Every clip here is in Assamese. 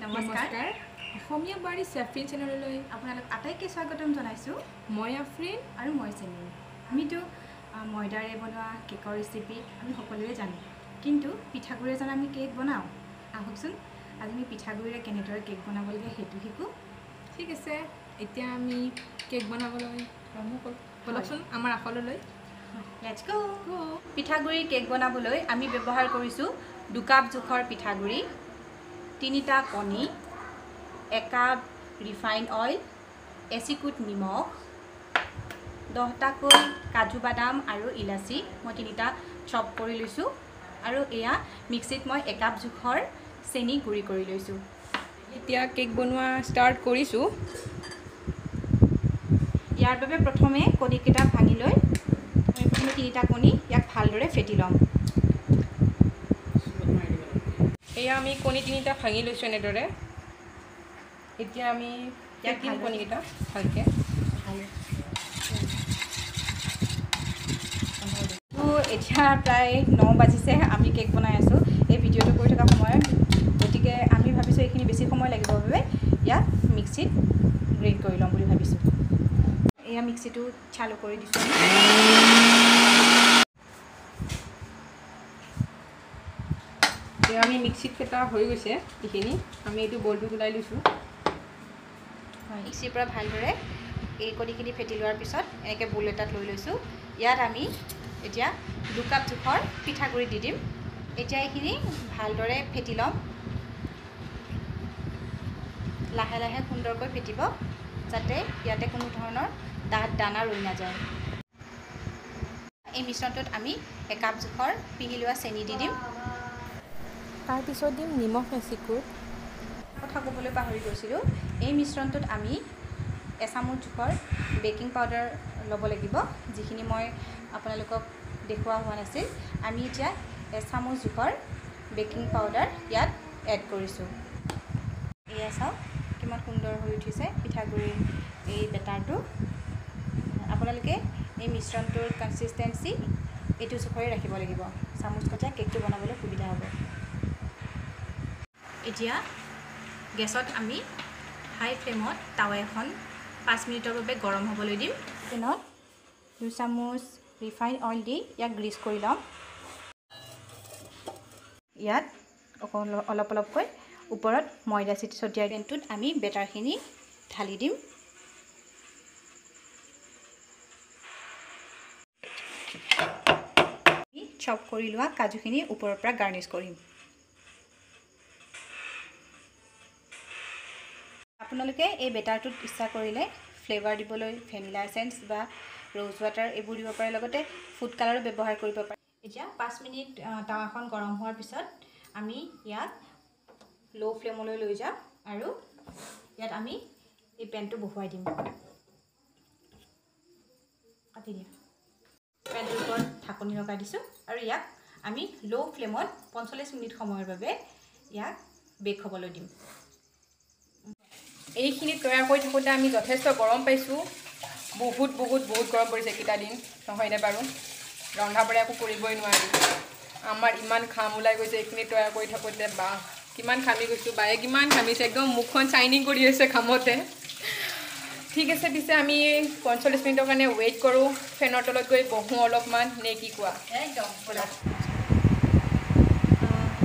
নমস্কাৰ অসমীয়া বাৰী চেফিন চেনেললৈ আপোনালোক আটাইকে স্বাগতম জনাইছো মই আফ্ৰিন আৰু মই চেনি আমিতো ময়দাৰে বনোৱা কেকৰ ৰেচিপি আমি সকলোৱে জানো কিন্তু পিঠাগুড়িৰে জানো আমি কেক বনাও আহকচোন আজি আমি পিঠাগুড়িৰে কেনেদৰে কেক বনাব লাগে হেতু শিকো ঠিক আছে এতিয়া আমি কেক বনাবলৈ আৰম্ভ কৰোঁ বলকচোন আমাৰ আখললৈ লেটস গো পিঠাগুড়ি কেক বনাবলৈ আমি ব্যৱহাৰ কৰিছো 2 কাপ জোখৰ পিঠাগুড়ি 3টা কণী 1 কাপ ৰিফাইন অইল এচিকুট নিমখ 10টাকৈ কাজু বাদাম আৰু ইলাচি মই 3টা চপ কৰি লৈছো আৰু এয়া মিক্সিত মই 1 কাপ জোখৰ চেনি গুৰি কৰি লৈছো এতিয়া কেক বনোৱা ষ্টাৰ্ট কৰিছো ইয়াৰ বাবে প্ৰথমে কণীকেইটা ভাঙি লৈ মই প্ৰথমে 3টা কণী ইয়াক ভালদৰে ফেটি লম এয়া আমি কণী 3টা ভাঙি লৈছো এনেদৰে এতিয়া আমি ফেটিম কণীকেইটা ভালকৈ এতিয়া প্ৰায় 9 বাজিছে আমি কেক বনাই আছো এই ভিডিঅ'টো কৰি থকা সময়ত গতিকে আমি ভাবিছো এইখিনি বেছি সময় লাগিব বাবে ইয়াক মিক্সিত গ্ৰাইণ্ড কৰি লম বুলি ভাবিছো এয়া মিক্সিটো চালু কৰি দিছো এতিয়া আমি মিক্সিত ফেটা হৈ গৈছে এইখিনি আমি এইটো বলটো ওলাই লৈছোঁ মিক্সিৰ পৰা ভালদৰে এই কণীখিনি ফেটি লোৱাৰ পিছত এনেকৈ বোল এটাত লৈ লৈছোঁ ইয়াত আমি এতিয়া 2 কাপ জোখৰ পিঠাগুড়ি দি দিম এতিয়া এইখিনি ভালদৰে ফেটি ল'ম লাহে লাহে সুন্দৰকৈ ফেটিব যাতে ইয়াতে কোনো ধৰণৰ ডাঠ দানা ৰৈ নাযায় এই মিশ্ৰণটোত আমি 1 কাপ জোখৰ পিহি লোৱা চেনি দি দিম তাৰপিছত দিম নিমখ এচিকুট কথা ক'বলৈ পাহৰি গৈছিলোঁ এই মিশ্ৰণটোত আমি এচামুচ জোখৰ বেকিং পাউডাৰ ল'ব লাগিব যিখিনি মই আপোনালোকক দেখুওৱা হোৱা নাছিল আমি এতিয়া এচামুচ জোখৰ বেকিং পাউডাৰ ইয়াত এড কৰিছোঁ এয়া চাওক কিমান সুন্দৰ হৈ উঠিছে পিঠাগুড়িৰ এই বেটাৰটো আপোনালোকে এই মিশ্ৰণটোৰ কনচিষ্টেঞ্চি এইটো জোখৰে ৰাখিব লাগিব চামুচ কটা কেকটো বনাবলৈ সুবিধা হ'ব এতিয়া গেছত আমি হাই ফ্লেমত টাৱা এখন 5 মিনিটৰ বাবে গৰম হ'বলৈ দিম তেনত 2 চামুচ ৰিফাইন অইল দি ইয়াক গ্ৰীজ কৰি ল'ম ইয়াত অলপ অলপকৈ ওপৰত ময়দা ছটিয়াই পেনটোত আমি বেটাৰখিনি ঢালি দিম চপ কৰি লোৱা কাজুখিনি ওপৰৰ পৰা গাৰ্নিছ কৰিম আপোনালোকে এই বেটাৰটোত ইচ্ছা কৰিলে ফ্লেভাৰ দিবলৈ ভেনিলা এসেন্স বা ৰ'জ ৱাটাৰ এইবোৰ দিব পাৰে লগতে ফুড কালাৰো ব্যৱহাৰ কৰিব পাৰে এতিয়া 5 মিনিট টাৱাখন গৰম হোৱাৰ পিছত আমি ইয়াক লো ফ্লেমলৈ লৈ যাম আৰু ইয়াত আমি এই পেনটো বহুৱাই দিম কাটি দিয়া পেনটোৰ ওপৰত ঢাকনি লগাই দিছোঁ আৰু ইয়াক আমি লো ফ্লেমত 45 মিনিট সময়ৰ বাবে ইয়াক বেক হ'বলৈ দিম এইখিনি তৈয়াৰ কৰি থাকোঁতে আমি যথেষ্ট গৰম পাইছোঁ বহুত গৰম পৰিছে কেইটা দিন নহয়নে বাৰু ৰন্ধা বঢ়া একো কৰিবই নোৱাৰি আমাৰ ইমান ঘাম ওলাই গৈছে এইখিনি তৈয়াৰ কৰি থাকোঁতে বা কিমান ঘামি গৈছোঁ বায়ে কিমান ঘামিছে একদম মুখখন চাইনিং কৰি আছে ঘামতে ঠিক আছে পিছে আমি 45 মিনিটৰ কাৰণে ৱেইট কৰোঁ ফেনৰ তলত গৈ বহোঁ অলপমান নে কি কোৱা একদম ব'লা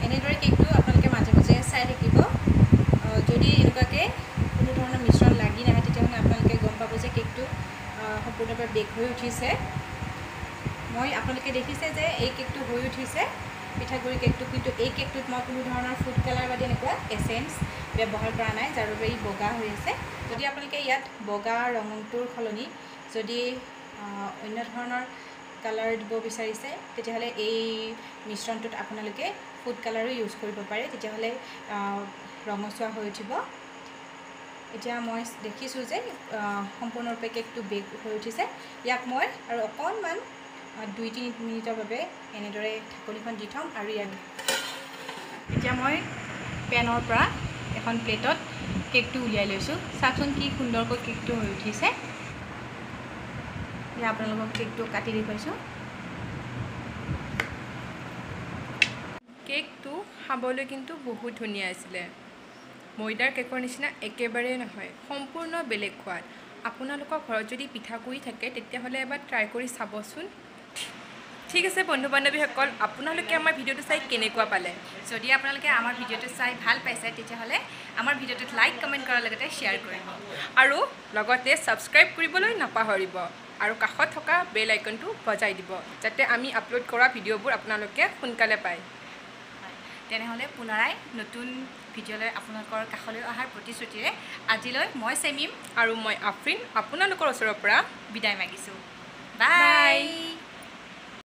এনেদৰে কেকটো আপোনালোকে মাজে মাজে চাই থাকিব যদি এনেকুৱাকৈ কোনো ধৰণৰ মিশ্ৰণ লাগি নাহে তেতিয়াহ'লে আপোনালোকে গম পাব যে কেকটো সম্পূৰ্ণৰূপে বেক হৈ উঠিছে মই আপোনালোকে দেখিছে যে এই কেকটো হৈ উঠিছে পিঠাগুড়ি কেকটো কিন্তু এই কেকটোত মই কোনো ধৰণৰ ফুড কালাৰ বা এনেকুৱা এসেন্স ব্যৱহাৰ কৰা নাই যাৰ বাবে ই বগা হৈ আছে যদি আপোনালোকে ইয়াত বগা ৰঙটোৰ সলনি যদি অন্য ধৰণৰ কালাৰ দিব বিচাৰিছে তেতিয়াহ'লে এই মিশ্ৰণটোত আপোনালোকে ফুড কালাৰো ইউজ কৰিব পাৰে তেতিয়াহ'লে ৰঙচুৱা হৈ উঠিব এতিয়া মই দেখিছোঁ যে সম্পূৰ্ণৰূপে কেকটো বেক হৈ উঠিছে ইয়াক মই আৰু অকণমান 2-3 মিনিটৰ বাবে এনেদৰে ঢাকনিখন দি থ'ম আৰু ইয়াক এতিয়া মই পেনৰ পৰা এখন প্লেটত কেকটো উলিয়াই লৈছোঁ চাওকচোন কি সুন্দৰকৈ কেকটো হৈ উঠিছে এতিয়া আপোনালোকক কেকটো কাটি দেখুৱাইছোঁ কেকটো খাবলৈ কিন্তু বহুত ধুনীয়া আছিলে ময়দাৰ কেকৰ নিচিনা একেবাৰে নহয়, সম্পূৰ্ণ বেলেগ সোৱাদ। আপোনালোকৰ ঘৰত যদি পিঠাগুড়ি থাকে তেতিয়াহ'লে এবাৰ ট্ৰাই কৰি চাবচোন। ঠিক আছে বন্ধু বান্ধৱীসকল, আপোনালোকে আমাৰ ভিডিঅ'টো চাই কেনেকুৱা পালে? যদি আপোনালোকে আমাৰ ভিডিঅ'টো চাই ভাল পাইছে তেতিয়াহ'লে আমাৰ ভিডিঅ'টোত লাইক কমেণ্ট কৰাৰ লগতে শ্বেয়াৰ কৰিব আৰু লগতে ছাবস্ক্ৰাইব কৰিবলৈ নাপাহৰিব আৰু কাষত থকা বেল আইকনটো বজাই দিব যাতে আমি আপলোড কৰা ভিডিঅ'বোৰ আপোনালোকে সোনকালে পায়। তেনেহ'লে পুনৰাই নতুন ভিডিঅ'লৈ আপোনালোকৰ কাষলৈ অহাৰ প্ৰতিশ্ৰুতিৰে আজিলৈ মই চেমিম আৰু মই আফ্ৰিন আপোনালোকৰ ওচৰৰ পৰা বিদায় মাগিছোঁ। বাই।